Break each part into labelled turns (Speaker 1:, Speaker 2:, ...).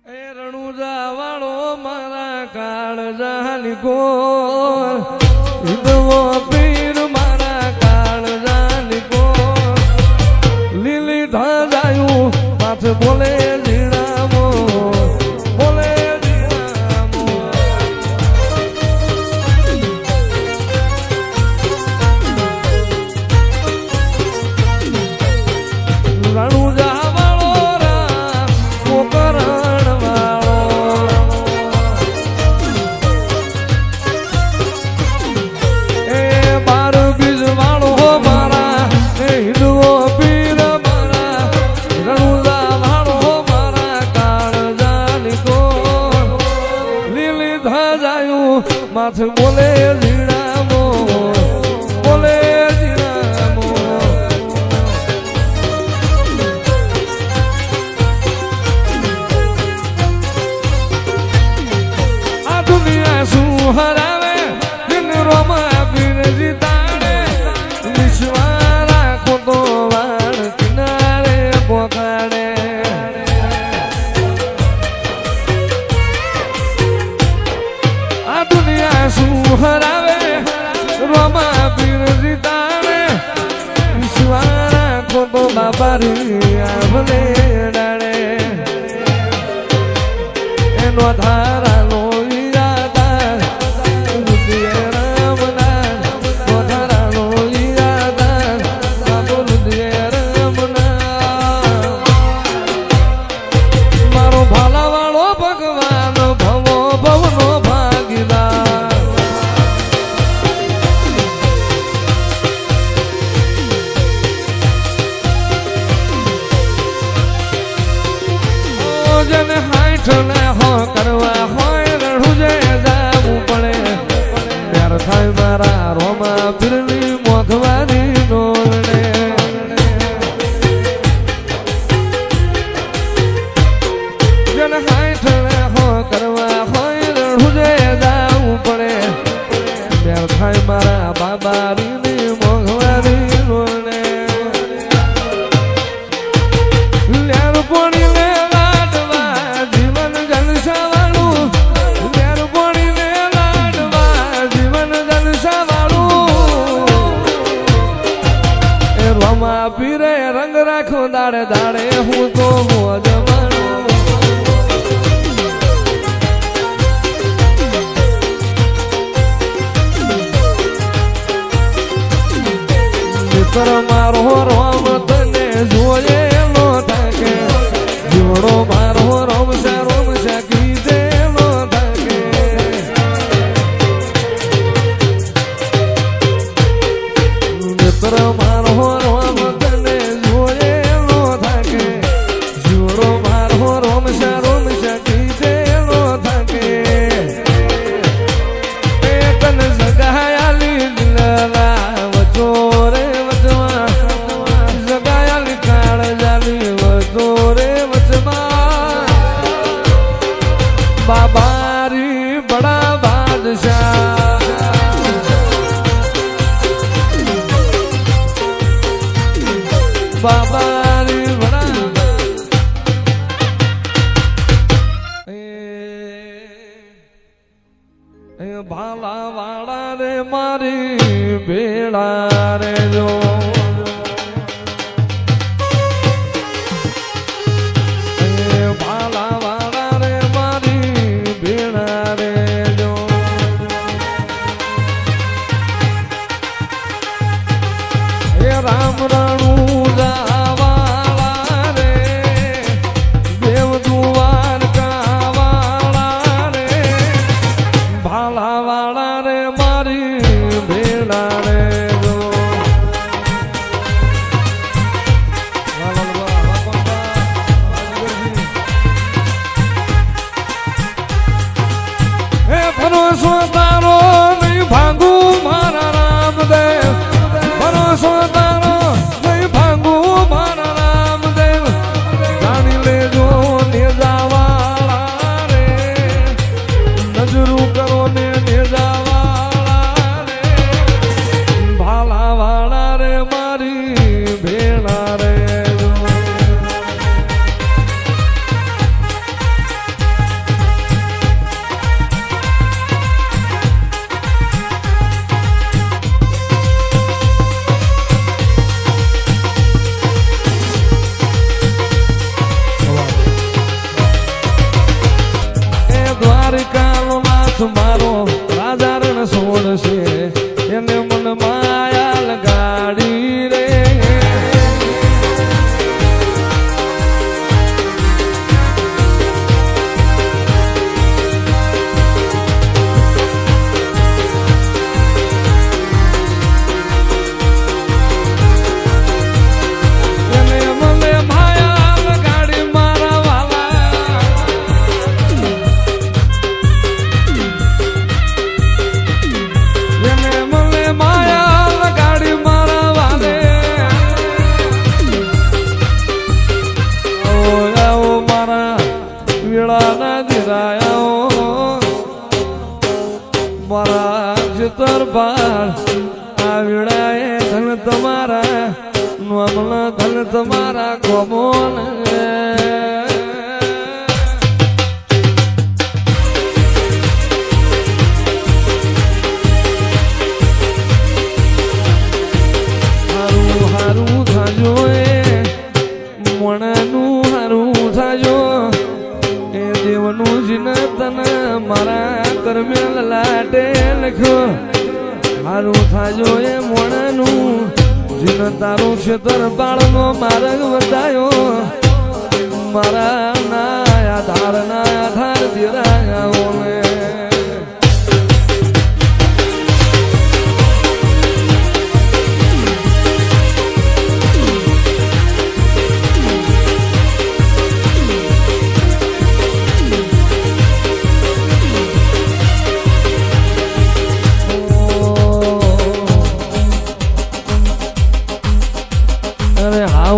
Speaker 1: રણુજા વાળો મારા કાળજાની ગોર હિંદવો પીર મારા કાળજાની ગોર લીલી ધાજાયું માથે બોલે જીણામો બોલે જીણામો રણુજા વાળો રામ મોકરણ વાળો એ બાર બીજ વાળો મારા હિંદવો પીર મારા રણુજા વાળો મારા કાળજાની ગોર લીલી ધાજાયું માથે બોલે જીણામો બોલે જીણામો આ દુનિયા શું હરાવે દિન રોમા પીર જીતાડે વિશ્વા રાખો તો વાણ કિનારે પોકાડે આ દુનિયા શું હરાવે રોમા પીર જીતાડે વિશ્વા રાખો તો બાબારી આવલે ડાળે એનો ધારાનો ઈરાદા રુદિયે રામના નો ધારાનો ઈરાદા બાબુ રુદિયે રામના મારો ભાલાવાળો ભગવાન ભવો ભવનો ભાગીદાર જેને હાઈઠ ને હો કરવા હોય રણુજે જાવું પડે ત્યાર થાય મારા રોમા પીરની મોખવાની નોરડે જેને હાઈઠ ને હો કરવા હોય રણુજે જાવું પડે ત્યાર થાય મારા બાબાની મોખવાની નોરડે લ્યાર પોણી લે પીરે રંગ રાખો દાડે દાડે હું તો મોજ માણું મિત્ર મારો રોમ તને જોઈએ નો થાકે જીવડો મારો રોમશા કીધે નો થાકે મિત્ર મારો રોમ મારા દિરાયો મારા ખેતર બાર આવડાએ ધન તમારા નોમલા ધન તમારા ગોમોન હારું હારું થાજો એ મોણાનું હારું થાજો એ દેવનું જીનતન મારા કરમેલ લાટે લખ્યો હારું થાજો એ મોણાનું જીન તારું ક્ષેત્ર બાળનો માર્ગ વધાયો મારા ના આધાર દિરાયા ઓલે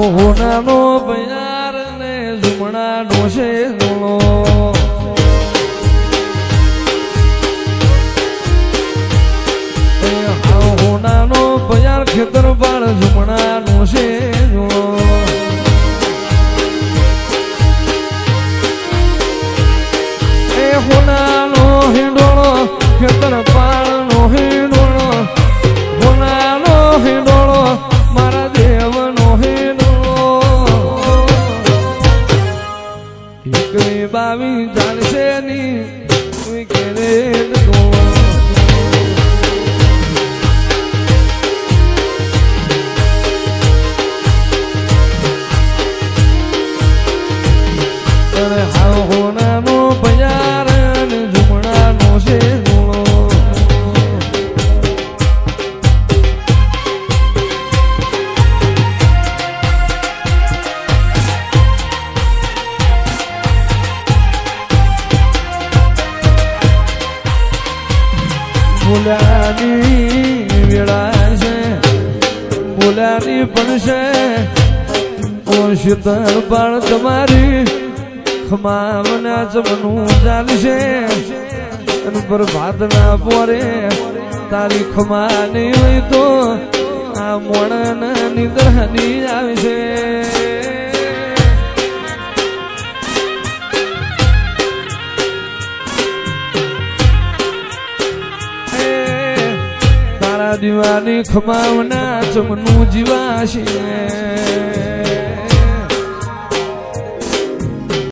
Speaker 1: હોનાનો બયાર ને ઝુમણા ડોશે ધૂણો હોનાનો બયાર ખેતર બાળ ઝુમણા ડોશે ધૂણો એ હોનાનો હિંડોળો ખેતર બાળ નો હિંડોળો હોનાનો હિંડોળો મારા દેવનો બાવી ચાલશે ની કેરે હોનાનો બજાર ઝુમણાનો છે બોલ્યાની વેળા છે બોલ્યાની પણ છે ઓ શીતળ બાળ તમારી ખમાવના ચમનું ચાલશે અને પ્રભાત ના પોરે તારી ખમા નહીં હોય તો આ મોણા નિદ્રાની આવશે દીવાની ખમાવના ચમનું જીવાશે